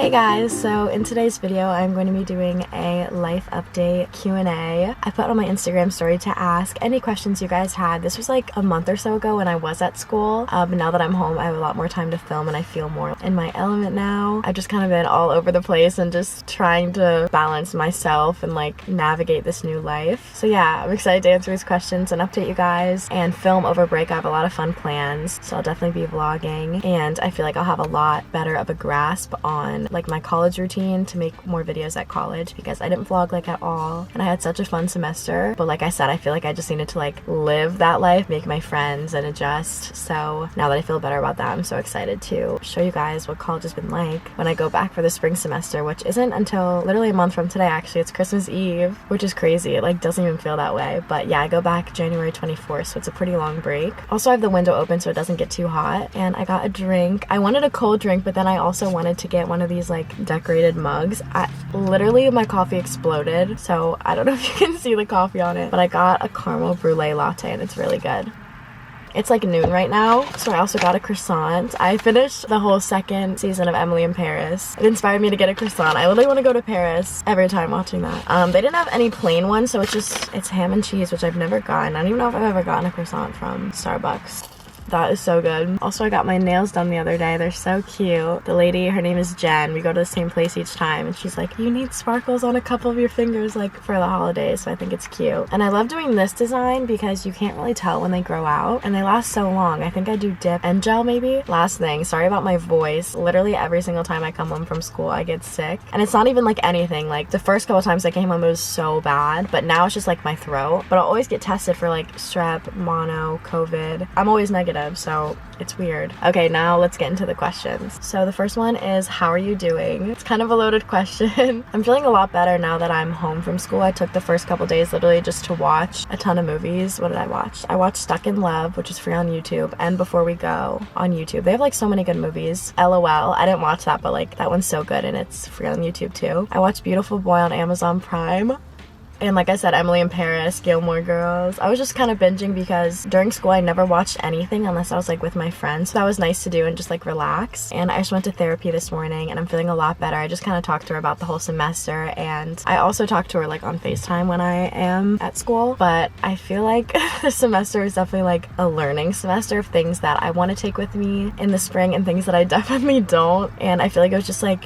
Hey guys, so in today's video I'm going to be doing a life update Q&A. I put on my Instagram story to ask any questions you guys had. This was like a month or so ago when I was at school, but now that I'm home I have a lot more time to film and I feel more in my element now. I've just kind of been all over the place and just trying to balance myself and like navigate this new life. So yeah, I'm excited to answer these questions and update you guys and film over break. I have a lot of fun plans, so I'll definitely be vlogging, and I feel like I'll have a lot better of a grasp on like my college routine to make more videos at college, because I didn't vlog like at all and I had such a fun semester. But like I said, I feel like I just needed to like live that life, make my friends and adjust. So now that I feel better about that, I'm so excited to show you guys what college has been like when I go back for the spring semester, which isn't until literally a month from today. Actually, it's Christmas Eve, which is crazy. It like doesn't even feel that way. But yeah, I go back January 24th, so it's a pretty long break. Also, I have the window open so it doesn't get too hot, and I got a drink. I wanted a cold drink, but then I also wanted to get one of these like decorated mugs. Literally my coffee exploded, so I don't know if you can see the coffee on it, but I got a caramel brulee latte and it's really good. It's like noon right now, so I also got a croissant. I finished the whole second season of Emily in Paris. It inspired me to get a croissant. I literally want to go to Paris every time watching that. They didn't have any plain ones, so it's ham and cheese, which I've never gotten. I don't even know if I've ever gotten a croissant from Starbucks. That is so good. Also, I got my nails done the other day. They're so cute. The lady, her name is Jen. We go to the same place each time, and she's like, you need sparkles on a couple of your fingers like for the holidays, so I think it's cute. And I love doing this design because you can't really tell when they grow out and they last so long. I think I do dip and gel maybe. Last thing, sorry about my voice. Literally every single time I come home from school I get sick, and it's not even like anything. Like the first couple times I came home it was so bad, but now it's just like my throat. But I'll always get tested for like strep, mono, COVID. I'm always negative, so it's weird. Okay, now let's get into the questions. So the first one is, how are you doing? It's kind of a loaded question. I'm feeling a lot better now that I'm home from school. I took the first couple days literally just to watch a ton of movies. What did I watch? I watched Stuck in Love, which is free on YouTube, and Before We Go on YouTube. They have like so many good movies. LOL, I didn't watch that, but like that one's so good and it's free on YouTube too. I watched Beautiful Boy on Amazon Prime. And like I said, Emily in Paris, Gilmore Girls. I was just kind of binging because during school I never watched anything unless I was like with my friends. So that was nice to do and just like relax. And I just went to therapy this morning and I'm feeling a lot better. I just kind of talked to her about the whole semester, and I also talked to her like on FaceTime when I am at school. But I feel like this semester is definitely like a learning semester of things that I want to take with me in the spring and things that I definitely don't. And I feel like it was just like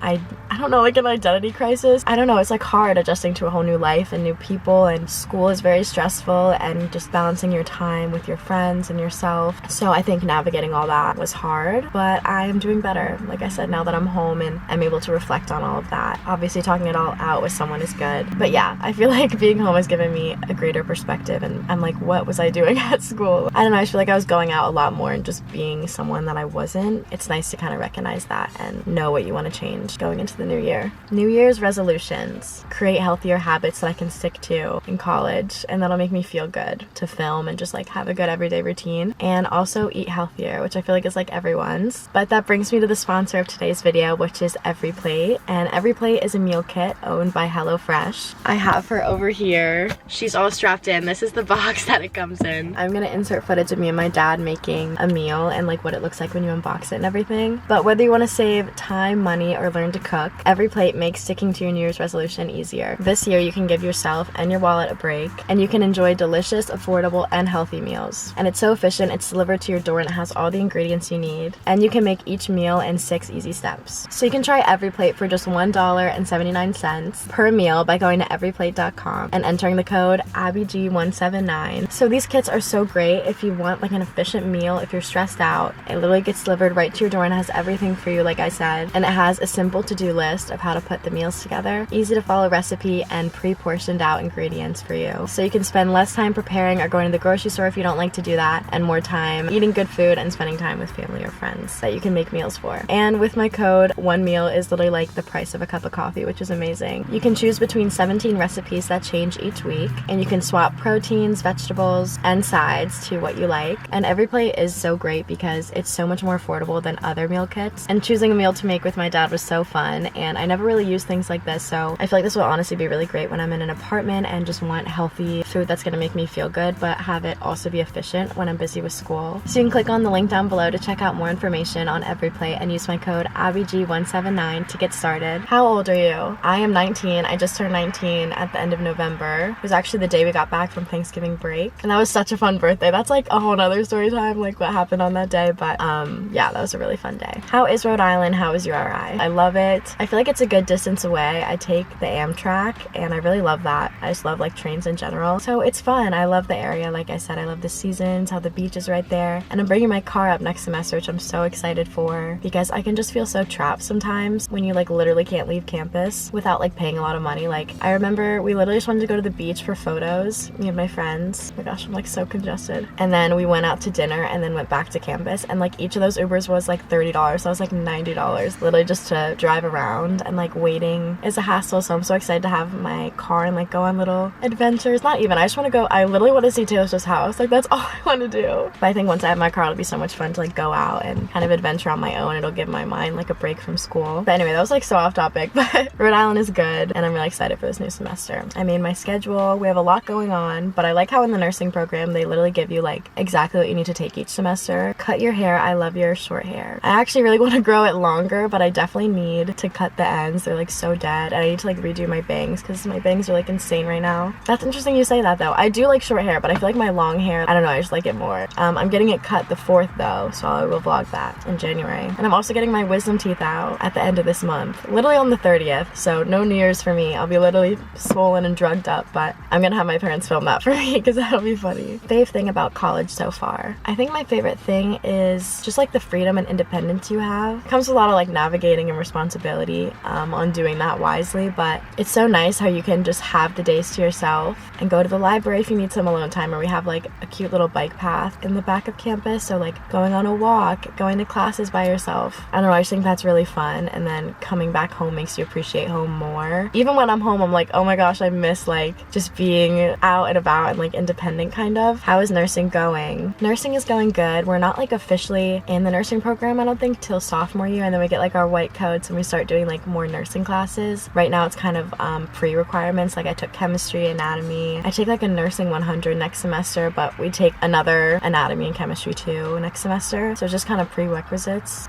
I don't know, like an identity crisis. I don't know, it's like hard adjusting to a whole new life and new people, and school is very stressful, and just balancing your time with your friends and yourself. So I think navigating all that was hard, but I'm doing better. Like I said, now that I'm home and I'm able to reflect on all of that. Obviously talking it all out with someone is good, but yeah, I feel like being home has given me a greater perspective, and I'm like, what was I doing at school? I don't know, I feel like I was going out a lot more and just being someone that I wasn't. It's nice to kind of recognize that and know what you want to change going into the new year. New Year's resolutions: create healthier habits that I can stick to in college, and that'll make me feel good to film and just like have a good everyday routine, and also eat healthier, which I feel like is like everyone's. But that brings me to the sponsor of today's video, which is Every Plate. And Every Plate is a meal kit owned by HelloFresh. I have her over here. She's all strapped in. This is the box that it comes in. I'm gonna insert footage of me and my dad making a meal and like what it looks like when you unbox it and everything. But whether you want to save time, money, or learn to cook, Every Plate makes sticking to your New Year's resolution easier. This year you can give yourself and your wallet a break, and you can enjoy delicious, affordable, and healthy meals. And it's so efficient, it's delivered to your door and it has all the ingredients you need, and you can make each meal in 6 easy steps. So you can try Every Plate for just $1.79 per meal by going to everyplate.com and entering the code ABBYG179. So these kits are so great if you want like an efficient meal, if you're stressed out. It literally gets delivered right to your door and has everything for you, like I said, and it has a simple to-do list of how to put the meals together, easy to follow recipe, and pre-portioned out ingredients for you. So you can spend less time preparing or going to the grocery store if you don't like to do that, and more time eating good food and spending time with family or friends that you can make meals for. And with my code, one meal is literally like the price of a cup of coffee, which is amazing. You can choose between 17 recipes that change each week, and you can swap proteins, vegetables, and sides to what you like. And Every Plate is so great because it's so much more affordable than other meal kits, and choosing a meal to make with my dad was so so fun, and I never really use things like this, so I feel like this will honestly be really great when I'm in an apartment and just want healthy food that's gonna make me feel good but have it also be efficient when I'm busy with school. So you can click on the link down below to check out more information on every plate and use my code ABBYG179 to get started. How old are you? I am 19. I just turned 19 at the end of November. It was actually the day we got back from Thanksgiving break, and that was such a fun birthday. That's like a whole nother story time, like what happened on that day, but yeah, that was a really fun day. How is Rhode Island? How is URI? I love it. I feel like it's a good distance away. I take the Amtrak and I really love that. I just love like trains in general, so it's fun. I love the area. Like I said, I love the seasons, how the beach is right there, and I'm bringing my car up next semester, which I'm so excited for because I can just feel so trapped sometimes when you like literally can't leave campus without like paying a lot of money. Like I remember we literally just wanted to go to the beach for photos, me and my friends. Oh my gosh, I'm like so congested. And then we went out to dinner and then went back to campus, and like each of those Ubers was like $30, so I was like $90 literally just to drive around, and like waiting is a hassle, so I'm so excited to have my car and like go on little adventures. Not even, I just want to go, I literally want to see Taylor Swift's house, like that's all I want to do. But I think once I have my car it'll be so much fun to like go out and kind of adventure on my own. It'll give my mind like a break from school. But anyway, that was like so off topic, but Rhode Island is good and I'm really excited for this new semester. I made my schedule. We have a lot going on, but I like how in the nursing program they literally give you like exactly what you need to take each semester. Cut your hair. I love your short hair. I actually really want to grow it longer, but I definitely need to cut the ends. They're like so dead, and I need to like redo my bangs because my bangs are like insane right now. That's interesting you say that though. I do like short hair, but I feel like my long hair, I don't know, I just like it more. I'm getting it cut the 4th though, so I will vlog that in January. And I'm also getting my wisdom teeth out at the end of this month, literally on the 30th, so no New Year's for me. I'll be literally swollen and drugged up, but I'm gonna have my parents film that for me because that'll be funny. Fave thing about college so far. I think my favorite thing is just like the freedom and independence you have. It comes with a lot of like navigating and responsibility on doing that wisely, but it's so nice how you can just have the days to yourself and go to the library if you need some alone time, or we have like a cute little bike path in the back of campus, so like going on a walk, going to classes by yourself. I don't know, I just think that's really fun, and then coming back home makes you appreciate home more. Even when I'm home I'm like, oh my gosh, I miss like just being out and about and like independent kind of. How is nursing going? Nursing is going good. We're not like officially in the nursing program I don't think till sophomore year, and then we get like our white coats and we start doing like more nursing classes. Right now it's kind of pre-requirements, like I took chemistry, anatomy. I take like a nursing 100 next semester, but we take another anatomy and chemistry too next semester, so it's just kind of prerequisites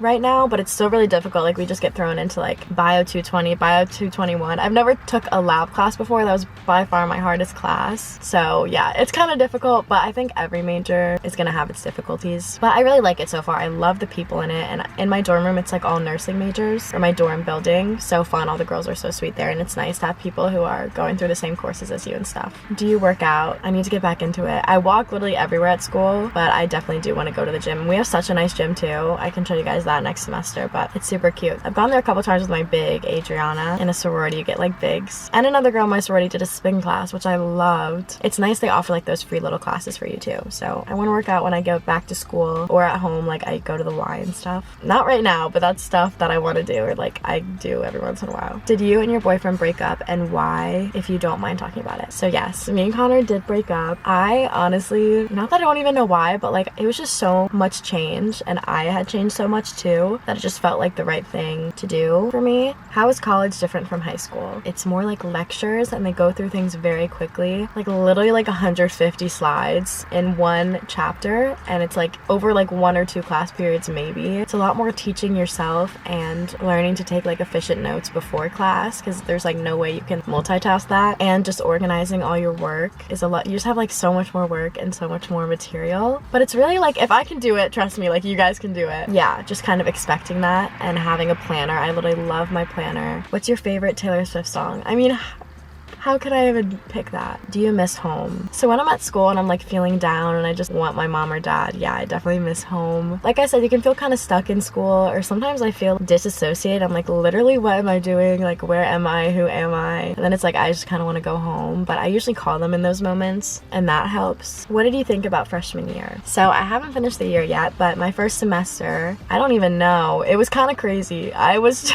right now, but it's still really difficult. Like we just get thrown into like bio 220, bio 221. I've never took a lab class before. That was by far my hardest class, so yeah, it's kind of difficult, but I think every major is gonna have its difficulties, but I really like it so far. I love the people in it, and in my dorm room it's like all nursing majors, or my dorm building. So fun. All the girls are so sweet there, and it's nice to have people who are going through the same courses as you and stuff. Do you work out? I need to get back into it. I walk literally everywhere at school, but I definitely do want to go to the gym. We have such a nice gym too. I can show you guys that next semester, but it's super cute. I've gone there a couple times with my big Adriana. In a sorority you get like bigs, and another girl in my sorority did a spin class, which I loved. It's nice they offer like those free little classes for you too, so I want to work out when I go back to school or at home. Like I go to the Y and stuff. Not right now, but that's stuff that I want to do, or like I do every once in a while. Did you and your boyfriend break up, and why, if you don't mind talking about it? So yes, me and Connor did break up. I honestly, not that I don't even know why, but like it was just so much change, and I had changed so much too, that it just felt like the right thing to do for me. How is college different from high school? It's more like lectures, and they go through things very quickly, like literally like 150 slides in one chapter, and it's like over like 1 or 2 class periods maybe. It's a lot more teaching yourself and learning to take like efficient notes before class, because there's like no way you can multitask that, and just organizing all your work is a lot. You just have like so much more work and so much more material, but it's really like, if I can do it, trust me, like you guys can do it. Yeah, just kind of expecting that and having a planner. I literally love my planner. What's your favorite Taylor Swift song? I mean, how could I even pick that? Do you miss home? So when I'm at school and I'm like feeling down and I just want my mom or dad, yeah, I definitely miss home. Like I said, you can feel kind of stuck in school, or sometimes I feel disassociated. I'm like, literally, what am I doing? Like, where am I? Who am I? And then it's like, I just kind of want to go home, but I usually call them in those moments, and that helps. What did you think about freshman year? So I haven't finished the year yet, but my first semester, I don't even know. It was kind of crazy. I was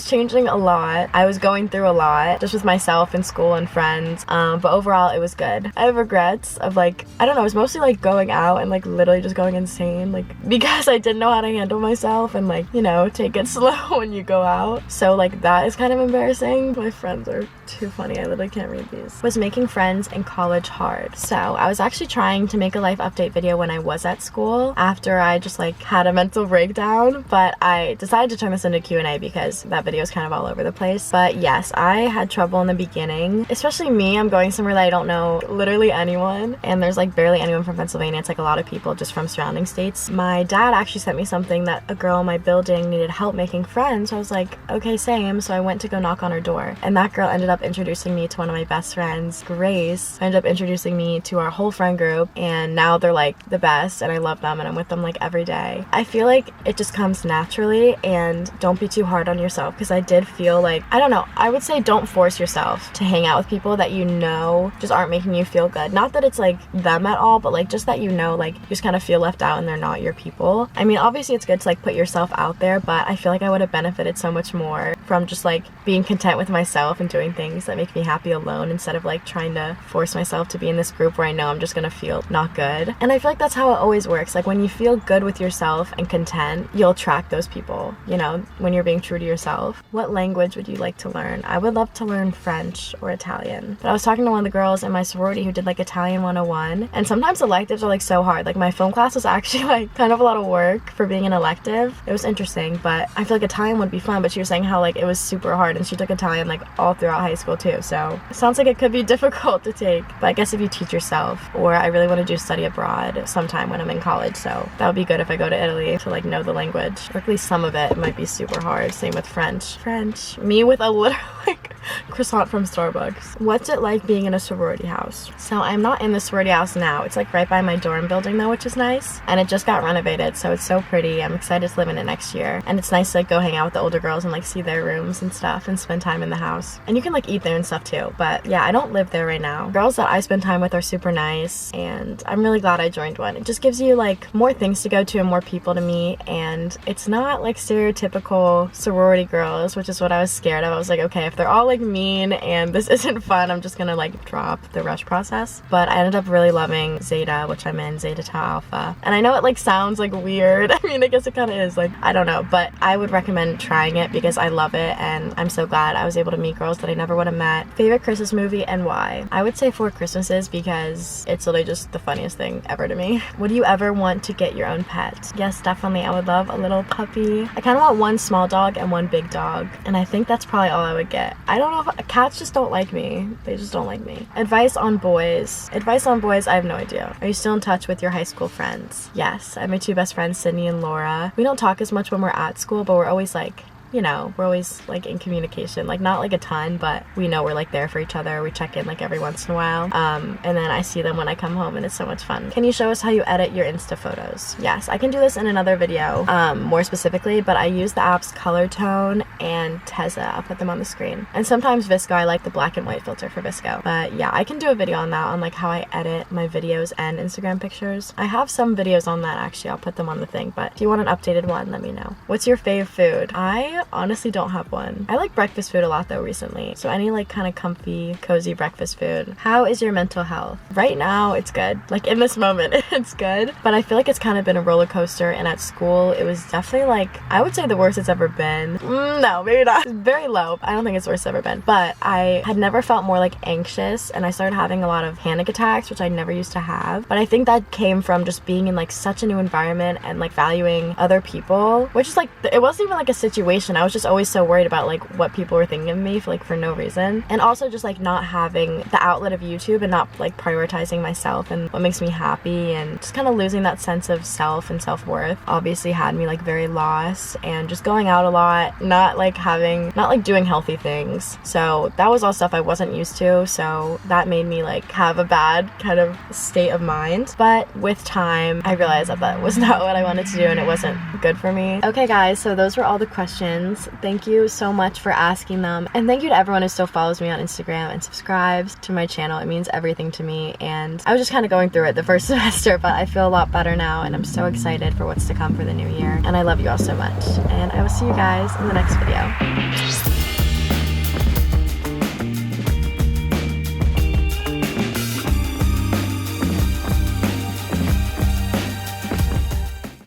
changing a lot. I was going through a lot just with myself and school and friends, but overall it was good. I have regrets of like, I don't know, it was mostly like going out and like literally just going insane, like because I didn't know how to handle myself and like, you know, take it slow when you go out. So like that is kind of embarrassing. My friends are too funny, I literally can't read these. Was making friends in college hard? So I was actually trying to make a life update video when I was at school after I just like had a mental breakdown, but I decided to turn this into Q&A because that video is kind of all over the place. But yes, I had trouble in the beginning, especially me. I'm going somewhere that I don't know literally anyone, and there's like barely anyone from Pennsylvania. It's like a lot of people just from surrounding states. My dad actually sent me something that a girl in my building needed help making friends, so I was like, okay, same. So I went to go knock on her door, and that girl ended up introducing me to one of my best friends, Grace. Ended up introducing me to our whole friend group, and now they're like the best, and I love them, and I'm with them like every day. I feel like it just comes naturally, and don't be too hard on yourself, because I did feel like, I don't know, I would say don't force yourself to hang out with people that you know just aren't making you feel good. Not that it's like them at all, but like just that you know, like you just kind of feel left out and they're not your people. I mean, obviously it's good to like put yourself out there, but I feel like I would have benefited so much more from just like being content with myself and doing things that make me happy alone, instead of like trying to force myself to be in this group where I know I'm just gonna feel not good. And I feel like that's how it always works. Like when you feel good with yourself and content, you'll attract those people, you know, when you're being true to yourself. What language would you like to learn? I would love to learn French or Italian. But I was talking to one of the girls in my sorority who did like Italian 101, and sometimes electives are like so hard. Like my film class was actually like kind of a lot of work for being an elective. It was interesting, but I feel like Italian would be fun. But she was saying how like it was super hard, and she took Italian like all throughout high school too, so it sounds like it could be difficult to take. But I guess if you teach yourself, or I really want to do study abroad sometime when I'm in college, so that would be good if I go to Italy to like know the language, or at least some of it. It might be super hard. Same with French. Me with a little like croissant from Starbucks. What's it like being in a sorority house? So I'm not in the sorority house now. It's like right by my dorm building though, which is nice, and it just got renovated, so it's so pretty. I'm excited to live in it next year, and it's nice to like go hang out with the older girls and like see their rooms and stuff and spend time in the house. And you can like eat there and stuff too, but yeah, I don't live there right now. Girls that I spend time with are super nice, and I'm really glad I joined one. It just gives you like more things to go to and more people to meet, and it's not like stereotypical sorority girls, which is what I was scared of. I was like, okay, if they're all like mean and this isn't fun, I'm just gonna like drop the rush process. But I ended up really loving Zeta, which I'm in, Zeta Tau Alpha. And I know it like sounds like weird. I mean, I guess it kind of is, like, I don't know, but I would recommend trying it because I love it, and I'm so glad I was able to meet girls that I never would have met. Favorite Christmas movie and why? I would say Four Christmases because it's literally just the funniest thing ever to me. Would you ever want to get your own pet? Yes, definitely. I would love a little puppy. I kind of want one small dog and one big dog, and I think that's probably all I would get. I don't know if cats just don't like me. They just don't like me. Advice on boys. Advice on boys, I have no idea. Are you still in touch with your high school friends? Yes, I have my two best friends, Sydney and Laura. We don't talk as much when we're at school, but we're always like, you know, we're always like in communication, like not like a ton, but we know we're like there for each other. We check in like every once in a while, and then I see them when I come home, and it's so much fun. Can you show us how you edit your Insta photos? Yes, I can do this in another video, more specifically, but I use the apps Color Tone and Tezza. I'll put them on the screen, and sometimes VSCO. I like the black and white filter for VSCO, but yeah, I can do a video on that, on like how I edit my videos and Instagram pictures. I have some videos on that actually. I'll put them on the thing, but if you want an updated one, let me know. What's your fave food? I honestly don't have one. I like breakfast food a lot though recently, so any like kind of comfy, cozy breakfast food. How is your mental health? Right now it's good. Like in this moment it's good, but I feel like it's kind of been a roller coaster, and at school it was definitely like, I would say the worst it's ever been. No, maybe not. It's very low. I don't think it's the worst it's ever been, but I had never felt more like anxious, and I started having a lot of panic attacks, which I never used to have. But I think that came from just being in like such a new environment and like valuing other people, which is like, it wasn't even like a situation. I was just always so worried about like what people were thinking of me for no reason, and also just like not having the outlet of YouTube and not like prioritizing myself and what makes me happy, and just kind of losing that sense of self and self-worth obviously had me like very lost, and just going out a lot, not like doing healthy things. So that was all stuff I wasn't used to, so that made me like have a bad kind of state of mind. But with time I realized that was not what I wanted to do, and it wasn't good for me. Okay guys, so those were all the questions. Thank you so much for asking them, and thank you to everyone who still follows me on Instagram and subscribes to my channel. It means everything to me, and I was just kind of going through it the first semester, but I feel a lot better now, and I'm so excited for what's to come for the new year, and I love you all so much, and I will see you guys in the next video.